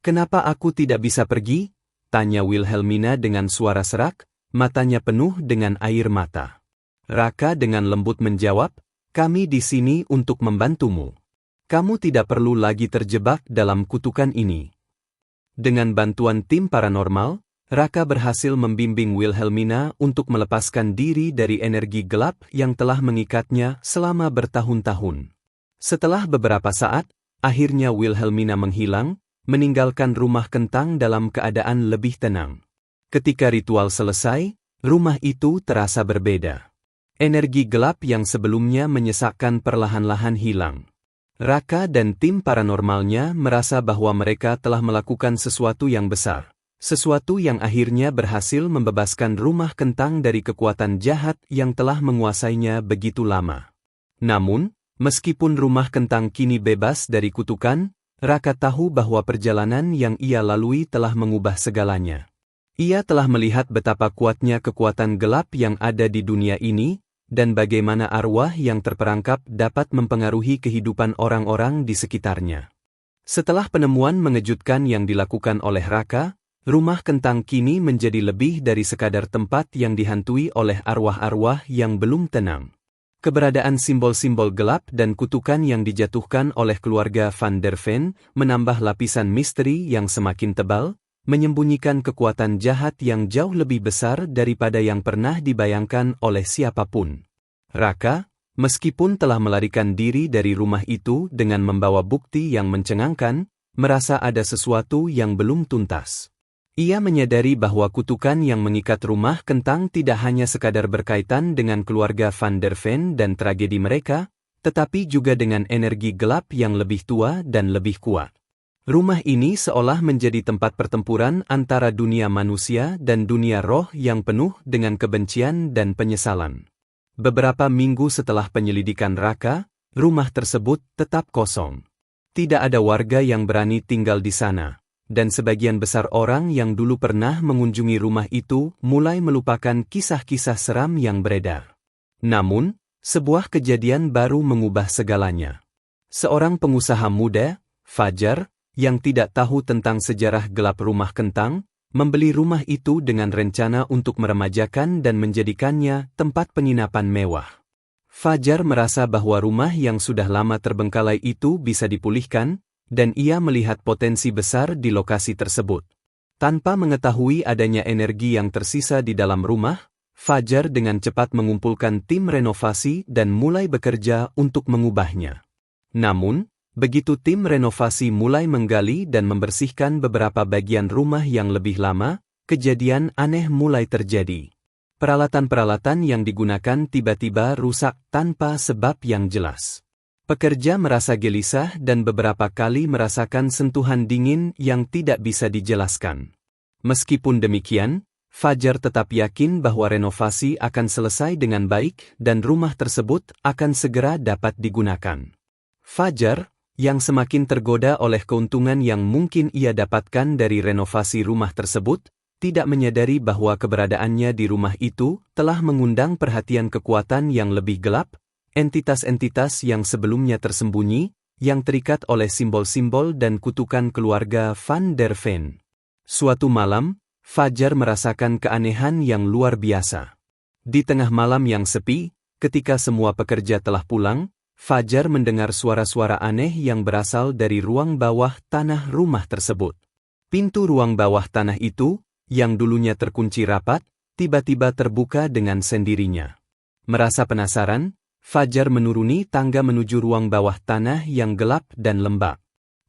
"Kenapa aku tidak bisa pergi?" tanya Wilhelmina dengan suara serak, matanya penuh dengan air mata. Raka dengan lembut menjawab, "Kami di sini untuk membantumu. Kamu tidak perlu lagi terjebak dalam kutukan ini." Dengan bantuan tim paranormal, Raka berhasil membimbing Wilhelmina untuk melepaskan diri dari energi gelap yang telah mengikatnya selama bertahun-tahun. Setelah beberapa saat, akhirnya Wilhelmina menghilang, meninggalkan rumah kentang dalam keadaan lebih tenang. Ketika ritual selesai, rumah itu terasa berbeda. Energi gelap yang sebelumnya menyesakkan perlahan-lahan hilang. Raka dan tim paranormalnya merasa bahwa mereka telah melakukan sesuatu yang besar. Sesuatu yang akhirnya berhasil membebaskan rumah kentang dari kekuatan jahat yang telah menguasainya begitu lama. Namun, meskipun rumah kentang kini bebas dari kutukan, Raka tahu bahwa perjalanan yang ia lalui telah mengubah segalanya. Ia telah melihat betapa kuatnya kekuatan gelap yang ada di dunia ini, dan bagaimana arwah yang terperangkap dapat mempengaruhi kehidupan orang-orang di sekitarnya. Setelah penemuan mengejutkan yang dilakukan oleh Raka, rumah kentang kini menjadi lebih dari sekadar tempat yang dihantui oleh arwah-arwah yang belum tenang. Keberadaan simbol-simbol gelap dan kutukan yang dijatuhkan oleh keluarga Van der Ven menambah lapisan misteri yang semakin tebal, menyembunyikan kekuatan jahat yang jauh lebih besar daripada yang pernah dibayangkan oleh siapapun. Raka, meskipun telah melarikan diri dari rumah itu dengan membawa bukti yang mencengangkan, merasa ada sesuatu yang belum tuntas. Ia menyadari bahwa kutukan yang mengikat rumah kentang tidak hanya sekadar berkaitan dengan keluarga Van der Ven dan tragedi mereka, tetapi juga dengan energi gelap yang lebih tua dan lebih kuat. Rumah ini seolah menjadi tempat pertempuran antara dunia manusia dan dunia roh yang penuh dengan kebencian dan penyesalan. Beberapa minggu setelah penyelidikan Raka, rumah tersebut tetap kosong. Tidak ada warga yang berani tinggal di sana, dan sebagian besar orang yang dulu pernah mengunjungi rumah itu mulai melupakan kisah-kisah seram yang beredar. Namun, sebuah kejadian baru mengubah segalanya. Seorang pengusaha muda, Fajar, yang tidak tahu tentang sejarah gelap rumah kentang, membeli rumah itu dengan rencana untuk meremajakan dan menjadikannya tempat penginapan mewah. Fajar merasa bahwa rumah yang sudah lama terbengkalai itu bisa dipulihkan, dan ia melihat potensi besar di lokasi tersebut. Tanpa mengetahui adanya energi yang tersisa di dalam rumah, Fajar dengan cepat mengumpulkan tim renovasi dan mulai bekerja untuk mengubahnya. Namun, begitu tim renovasi mulai menggali dan membersihkan beberapa bagian rumah yang lebih lama, kejadian aneh mulai terjadi. Peralatan-peralatan yang digunakan tiba-tiba rusak tanpa sebab yang jelas. Pekerja merasa gelisah dan beberapa kali merasakan sentuhan dingin yang tidak bisa dijelaskan. Meskipun demikian, Fajar tetap yakin bahwa renovasi akan selesai dengan baik dan rumah tersebut akan segera dapat digunakan. Fajar, yang semakin tergoda oleh keuntungan yang mungkin ia dapatkan dari renovasi rumah tersebut, tidak menyadari bahwa keberadaannya di rumah itu telah mengundang perhatian kekuatan yang lebih gelap, entitas-entitas yang sebelumnya tersembunyi, yang terikat oleh simbol-simbol dan kutukan keluarga Van der Ven. Suatu malam, Fajar merasakan keanehan yang luar biasa. Di tengah malam yang sepi, ketika semua pekerja telah pulang, Fajar mendengar suara-suara aneh yang berasal dari ruang bawah tanah rumah tersebut. Pintu ruang bawah tanah itu, yang dulunya terkunci rapat, tiba-tiba terbuka dengan sendirinya. Merasa penasaran, Fajar menuruni tangga menuju ruang bawah tanah yang gelap dan lembab.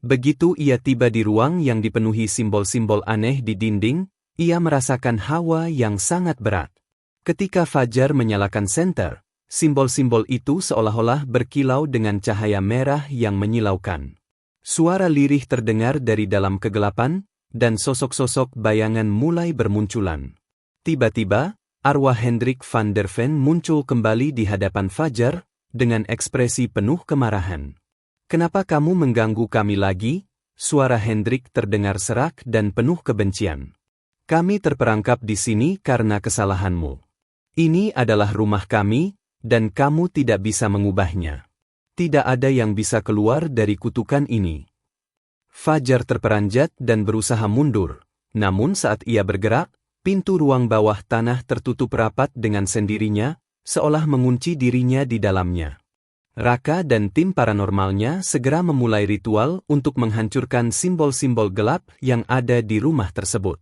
Begitu ia tiba di ruang yang dipenuhi simbol-simbol aneh di dinding, ia merasakan hawa yang sangat berat. Ketika Fajar menyalakan senter, simbol-simbol itu seolah-olah berkilau dengan cahaya merah yang menyilaukan. Suara lirih terdengar dari dalam kegelapan, dan sosok-sosok bayangan mulai bermunculan. Tiba-tiba, arwah Hendrik van der Ven muncul kembali di hadapan Fajar, dengan ekspresi penuh kemarahan. "Kenapa kamu mengganggu kami lagi?" Suara Hendrik terdengar serak dan penuh kebencian. "Kami terperangkap di sini karena kesalahanmu. Ini adalah rumah kami, dan kamu tidak bisa mengubahnya. Tidak ada yang bisa keluar dari kutukan ini." Fajar terperanjat dan berusaha mundur, namun saat ia bergerak, pintu ruang bawah tanah tertutup rapat dengan sendirinya, seolah mengunci dirinya di dalamnya. Raka dan tim paranormalnya segera memulai ritual untuk menghancurkan simbol-simbol gelap yang ada di rumah tersebut.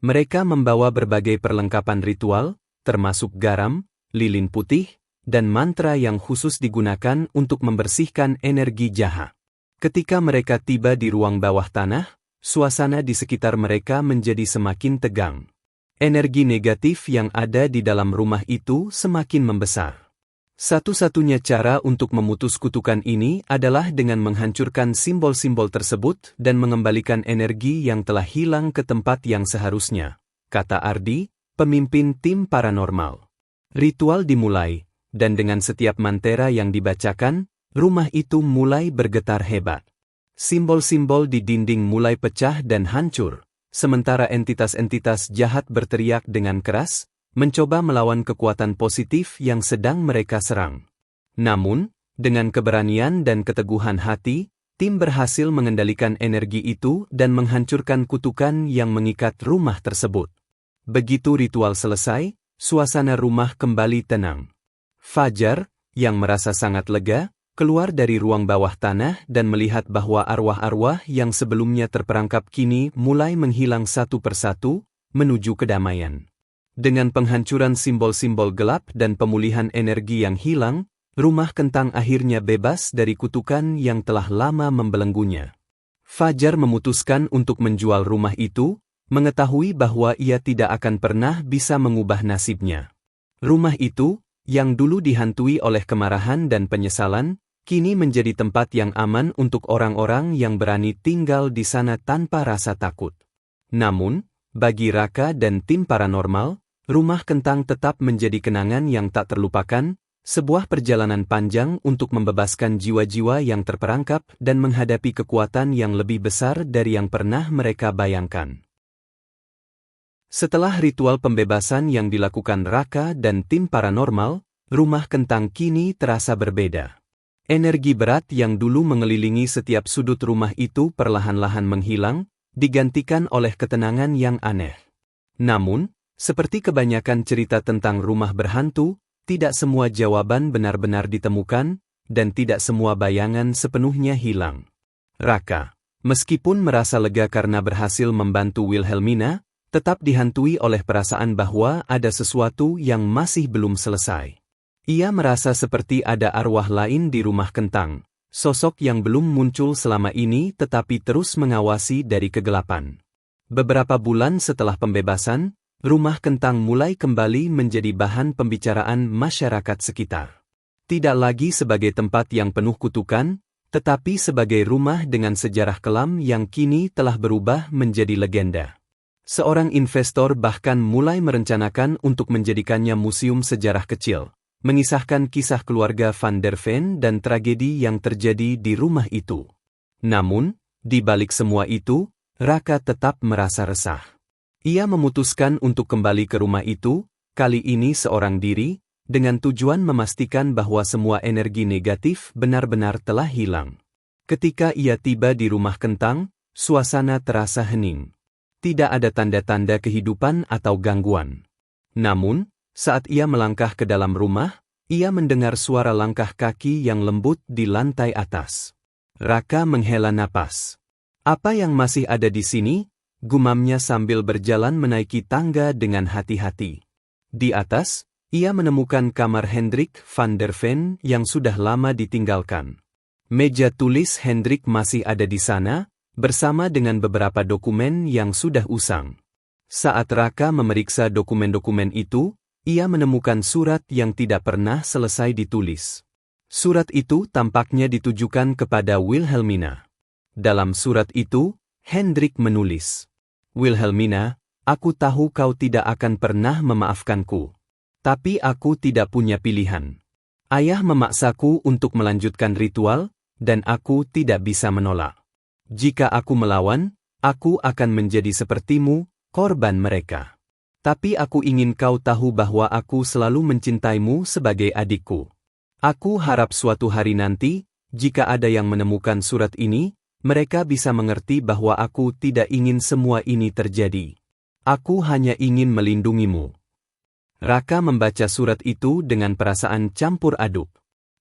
Mereka membawa berbagai perlengkapan ritual, termasuk garam, lilin putih, dan mantra yang khusus digunakan untuk membersihkan energi jahat. Ketika mereka tiba di ruang bawah tanah, suasana di sekitar mereka menjadi semakin tegang. Energi negatif yang ada di dalam rumah itu semakin membesar. Satu-satunya cara untuk memutus kutukan ini adalah dengan menghancurkan simbol-simbol tersebut dan mengembalikan energi yang telah hilang ke tempat yang seharusnya, kata Ardi, pemimpin tim paranormal. Ritual dimulai, dan dengan setiap mantra yang dibacakan, rumah itu mulai bergetar hebat. Simbol-simbol di dinding mulai pecah dan hancur, sementara entitas-entitas jahat berteriak dengan keras, mencoba melawan kekuatan positif yang sedang mereka serang. Namun, dengan keberanian dan keteguhan hati, tim berhasil mengendalikan energi itu dan menghancurkan kutukan yang mengikat rumah tersebut. Begitu ritual selesai, suasana rumah kembali tenang. Fajar, yang merasa sangat lega, keluar dari ruang bawah tanah dan melihat bahwa arwah-arwah yang sebelumnya terperangkap kini mulai menghilang satu persatu, menuju kedamaian. Dengan penghancuran simbol-simbol gelap dan pemulihan energi yang hilang, rumah kentang akhirnya bebas dari kutukan yang telah lama membelenggunya. Fajar memutuskan untuk menjual rumah itu, mengetahui bahwa ia tidak akan pernah bisa mengubah nasibnya. Rumah itu, yang dulu dihantui oleh kemarahan dan penyesalan, kini menjadi tempat yang aman untuk orang-orang yang berani tinggal di sana tanpa rasa takut. Namun, bagi Raka dan tim paranormal, rumah kentang tetap menjadi kenangan yang tak terlupakan, Sebuah perjalanan panjang untuk membebaskan jiwa-jiwa yang terperangkap dan menghadapi kekuatan yang lebih besar dari yang pernah mereka bayangkan. Setelah ritual pembebasan yang dilakukan Raka dan tim paranormal, rumah kentang kini terasa berbeda. Energi berat yang dulu mengelilingi setiap sudut rumah itu perlahan-lahan menghilang, digantikan oleh ketenangan yang aneh. Namun, seperti kebanyakan cerita tentang rumah berhantu, tidak semua jawaban benar-benar ditemukan, dan tidak semua bayangan sepenuhnya hilang. Raka, meskipun merasa lega karena berhasil membantu Wilhelmina, tetap dihantui oleh perasaan bahwa ada sesuatu yang masih belum selesai. Ia merasa seperti ada arwah lain di rumah kentang, sosok yang belum muncul selama ini tetapi terus mengawasi dari kegelapan. Beberapa bulan setelah pembebasan, rumah kentang mulai kembali menjadi bahan pembicaraan masyarakat sekitar. Tidak lagi sebagai tempat yang penuh kutukan, tetapi sebagai rumah dengan sejarah kelam yang kini telah berubah menjadi legenda. Seorang investor bahkan mulai merencanakan untuk menjadikannya museum sejarah kecil, mengisahkan kisah keluarga Van der Ven dan tragedi yang terjadi di rumah itu. Namun, di balik semua itu, Raka tetap merasa resah. Ia memutuskan untuk kembali ke rumah itu, kali ini seorang diri, dengan tujuan memastikan bahwa semua energi negatif benar-benar telah hilang. Ketika ia tiba di rumah kentang, suasana terasa hening. Tidak ada tanda-tanda kehidupan atau gangguan. Namun, saat ia melangkah ke dalam rumah, ia mendengar suara langkah kaki yang lembut di lantai atas. Raka menghela napas. Apa yang masih ada di sini? Gumamnya sambil berjalan menaiki tangga dengan hati-hati. Di atas, ia menemukan kamar Hendrik van der Ven yang sudah lama ditinggalkan. Meja tulis Hendrik masih ada di sana, bersama dengan beberapa dokumen yang sudah usang. Saat Raka memeriksa dokumen-dokumen itu, ia menemukan surat yang tidak pernah selesai ditulis. Surat itu tampaknya ditujukan kepada Wilhelmina. Dalam surat itu, Hendrik menulis, "Wilhelmina, aku tahu kau tidak akan pernah memaafkanku. Tapi aku tidak punya pilihan. Ayah memaksaku untuk melanjutkan ritual, dan aku tidak bisa menolak. Jika aku melawan, aku akan menjadi sepertimu, korban mereka. Tapi aku ingin kau tahu bahwa aku selalu mencintaimu sebagai adikku. Aku harap suatu hari nanti, jika ada yang menemukan surat ini, mereka bisa mengerti bahwa aku tidak ingin semua ini terjadi. Aku hanya ingin melindungimu." Raka membaca surat itu dengan perasaan campur aduk.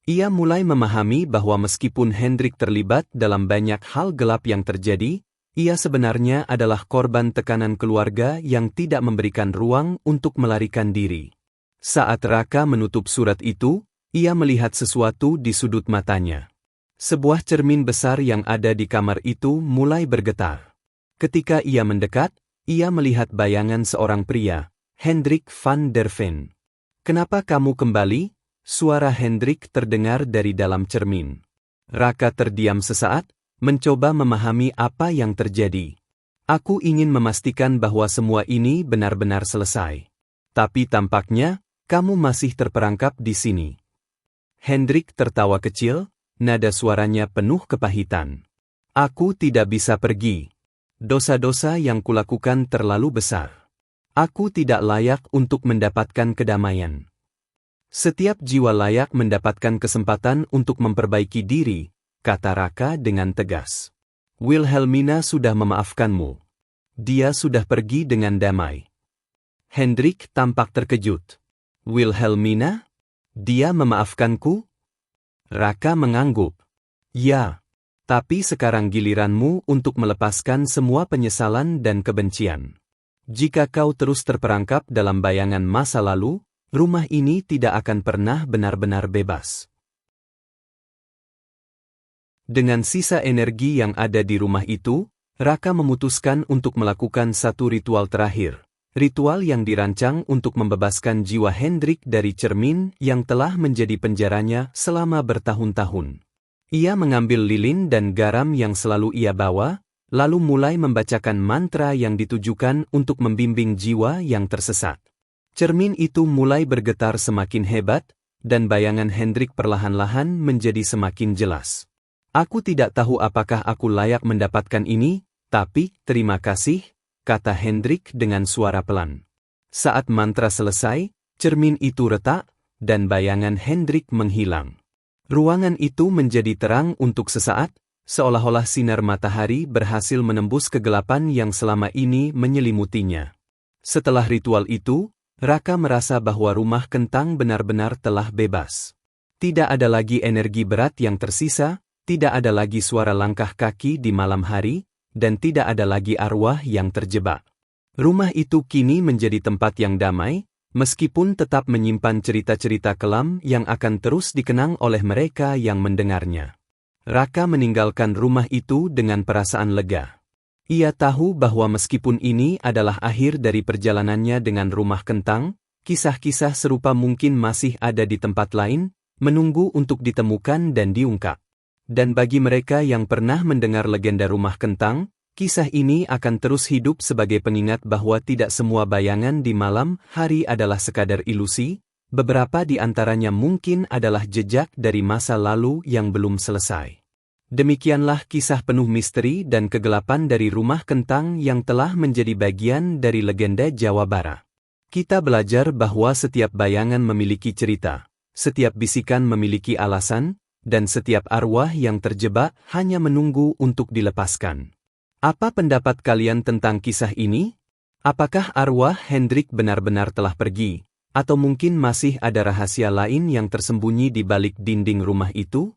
Ia mulai memahami bahwa meskipun Hendrik terlibat dalam banyak hal gelap yang terjadi, ia sebenarnya adalah korban tekanan keluarga yang tidak memberikan ruang untuk melarikan diri. Saat Raka menutup surat itu, ia melihat sesuatu di sudut matanya. Sebuah cermin besar yang ada di kamar itu mulai bergetar. Ketika ia mendekat, ia melihat bayangan seorang pria, Hendrik van der Ven. "Kenapa kamu kembali?" Suara Hendrik terdengar dari dalam cermin. Raka terdiam sesaat, mencoba memahami apa yang terjadi. "Aku ingin memastikan bahwa semua ini benar-benar selesai. Tapi tampaknya, kamu masih terperangkap di sini." Hendrik tertawa kecil, nada suaranya penuh kepahitan. "Aku tidak bisa pergi. Dosa-dosa yang kulakukan terlalu besar. Aku tidak layak untuk mendapatkan kedamaian. Setiap jiwa layak mendapatkan kesempatan untuk memperbaiki diri," kata Raka dengan tegas. "Wilhelmina sudah memaafkanmu. Dia sudah pergi dengan damai." Hendrik tampak terkejut. "Wilhelmina? Dia memaafkanku?" Raka mengangguk. "Ya, tapi sekarang giliranmu untuk melepaskan semua penyesalan dan kebencian. Jika kau terus terperangkap dalam bayangan masa lalu, rumah ini tidak akan pernah benar-benar bebas." Dengan sisa energi yang ada di rumah itu, Raka memutuskan untuk melakukan satu ritual terakhir. Ritual yang dirancang untuk membebaskan jiwa Hendrik dari cermin yang telah menjadi penjaranya selama bertahun-tahun. Ia mengambil lilin dan garam yang selalu ia bawa, lalu mulai membacakan mantra yang ditujukan untuk membimbing jiwa yang tersesat. Cermin itu mulai bergetar semakin hebat, dan bayangan Hendrik perlahan-lahan menjadi semakin jelas. Aku tidak tahu apakah aku layak mendapatkan ini, tapi terima kasih, kata Hendrik dengan suara pelan. Saat mantra selesai, cermin itu retak, dan bayangan Hendrik menghilang. Ruangan itu menjadi terang untuk sesaat, seolah-olah sinar matahari berhasil menembus kegelapan yang selama ini menyelimutinya. Setelah ritual itu, Raka merasa bahwa rumah kentang benar-benar telah bebas. Tidak ada lagi energi berat yang tersisa, tidak ada lagi suara langkah kaki di malam hari, dan tidak ada lagi arwah yang terjebak. Rumah itu kini menjadi tempat yang damai, meskipun tetap menyimpan cerita-cerita kelam yang akan terus dikenang oleh mereka yang mendengarnya. Raka meninggalkan rumah itu dengan perasaan lega. Ia tahu bahwa meskipun ini adalah akhir dari perjalanannya dengan rumah kentang, kisah-kisah serupa mungkin masih ada di tempat lain, menunggu untuk ditemukan dan diungkap. Dan bagi mereka yang pernah mendengar legenda rumah kentang, kisah ini akan terus hidup sebagai pengingat bahwa tidak semua bayangan di malam hari adalah sekadar ilusi, beberapa di antaranya mungkin adalah jejak dari masa lalu yang belum selesai. Demikianlah kisah penuh misteri dan kegelapan dari rumah kentang yang telah menjadi bagian dari legenda Jawa Barat. Kita belajar bahwa setiap bayangan memiliki cerita, setiap bisikan memiliki alasan, dan setiap arwah yang terjebak hanya menunggu untuk dilepaskan. Apa pendapat kalian tentang kisah ini? Apakah arwah Hendrik benar-benar telah pergi, atau mungkin masih ada rahasia lain yang tersembunyi di balik dinding rumah itu?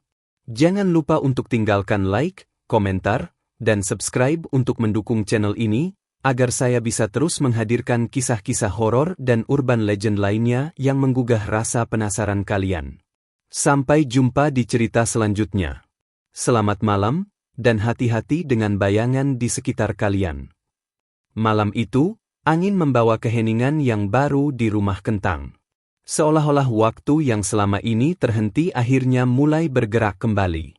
Jangan lupa untuk tinggalkan like, komentar, dan subscribe untuk mendukung channel ini, agar saya bisa terus menghadirkan kisah-kisah horor dan urban legend lainnya yang menggugah rasa penasaran kalian. Sampai jumpa di cerita selanjutnya. Selamat malam, dan hati-hati dengan bayangan di sekitar kalian. Malam itu, angin membawa keheningan yang baru di rumah kentang. Seolah-olah waktu yang selama ini terhenti akhirnya mulai bergerak kembali.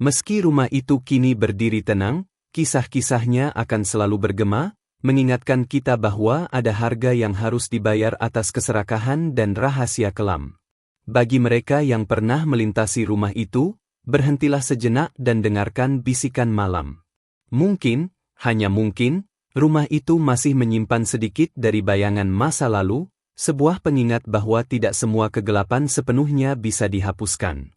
Meski rumah itu kini berdiri tenang, kisah-kisahnya akan selalu bergema, mengingatkan kita bahwa ada harga yang harus dibayar atas keserakahan dan rahasia kelam. Bagi mereka yang pernah melintasi rumah itu, berhentilah sejenak dan dengarkan bisikan malam. Mungkin, hanya mungkin, rumah itu masih menyimpan sedikit dari bayangan masa lalu, sebuah pengingat bahwa tidak semua kegelapan sepenuhnya bisa dihapuskan.